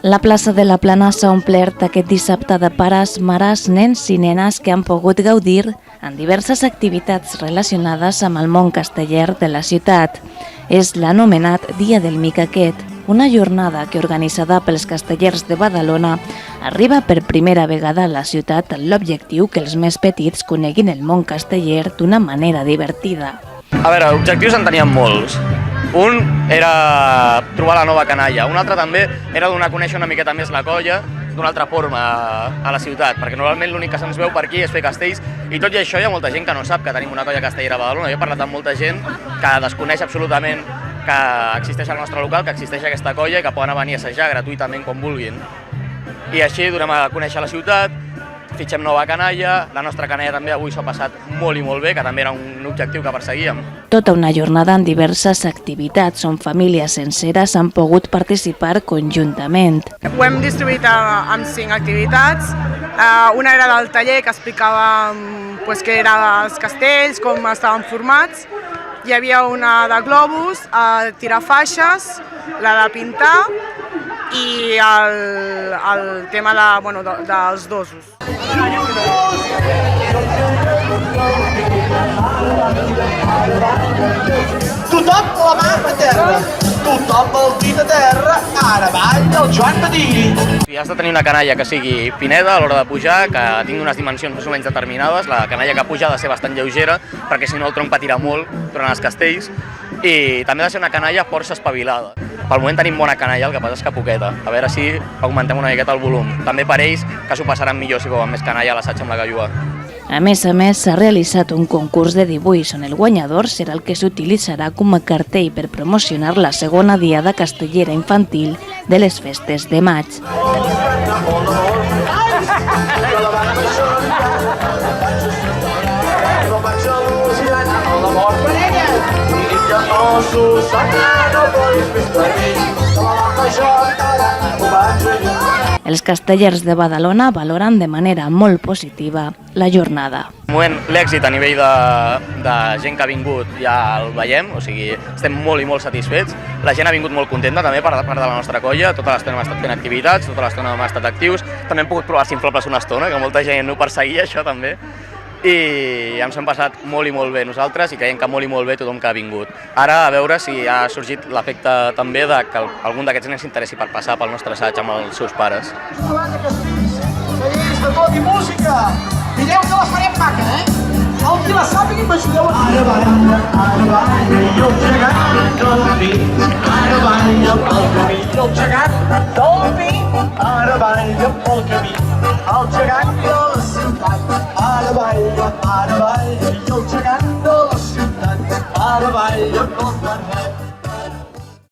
La plaça de la Plana s'ha omplert aquest dissabte de pares, mares, nens i nenes que han pogut gaudir en diverses activitats relacionades amb el món casteller de la ciutat. És l'anomenat Dia del Micaquet, una jornada que, organitzada pels castellers de Badalona, arriba per primera vegada a la ciutat amb l'objectiu que els més petits coneguin el món casteller d'una manera divertida. A veure, objectius en teníem molts. Un era trobar la nova canalla, un altre també era donar a conèixer una miqueta més la colla d'una altra forma a la ciutat, perquè normalment l'únic que se'ns veu per aquí és fer castells, i tot i això hi ha molta gent que no sap que tenim una colla castellera a Badalona. Jo he parlat amb molta gent que desconeix absolutament que existeix al nostre local, que existeix aquesta colla i que poden venir a assajar gratuïtament quan vulguin. I així donem a conèixer la ciutat, fitxem nova canalla, la nostra canalla també avui s'ha passat molt i molt bé, que també era un objectiu que perseguíem. Tota una jornada amb diverses activitats on famílies senceres han pogut participar conjuntament. Ho hem distribuït en 5 activitats. Una era del taller que explicava què eren els castells, com estaven formats. Hi havia una de globus, tirar faixes, la de pintar i el tema dels dosos. Tothom la mà a terra, tothom el dit a terra, ara balla el Joan Patí. Si has de tenir una canalla que sigui fineda a l'hora de pujar, que tingui unes dimensions més o menys determinades, la canalla que puja ha de ser bastant lleugera, perquè si no el tronc patirà molt durant els castells, i també ha de ser una canalla força espavilada. Pel moment tenim bona canalla, el que passa és que poqueta. A veure si augmentem una miqueta el volum. També per ells, que s'ho passaran millor si veuen més canalla a l'assaig amb la gallua. A més, s'ha realitzat un concurs de dibuix on el guanyador serà el que s'utilitzarà com a cartell per promocionar la segona diada castellera infantil de les festes de maig. Els castellers de Badalona valoren de manera molt positiva la jornada. De moment, l'èxit a nivell de gent que ha vingut ja el veiem, o sigui, estem molt i molt satisfets. La gent ha vingut molt contenta també per part de la nostra colla, tota l'estona hem estat fent activitats, tota l'estona hem estat actius. També hem pogut provar s'inflables una estona, que molta gent ho perseguia, això també. I ens hem passat molt i molt bé nosaltres i creiem que molt i molt bé tothom que ha vingut. Ara a veure si ha sorgit l'efecte també de que algun d'aquests nens s'interessi per passar pel nostre assaig amb els seus pares. De tot i música! Mireu que la farem maca, El qui la sàpiga m'ajudeu a dir. Ara balla i el gegant del vi, ara balla pel camí. El gegant del vi, ara balla pel camí. El gegant de la ciutat, ara balla i el gegant de la ciutat, ara balla pel carrer.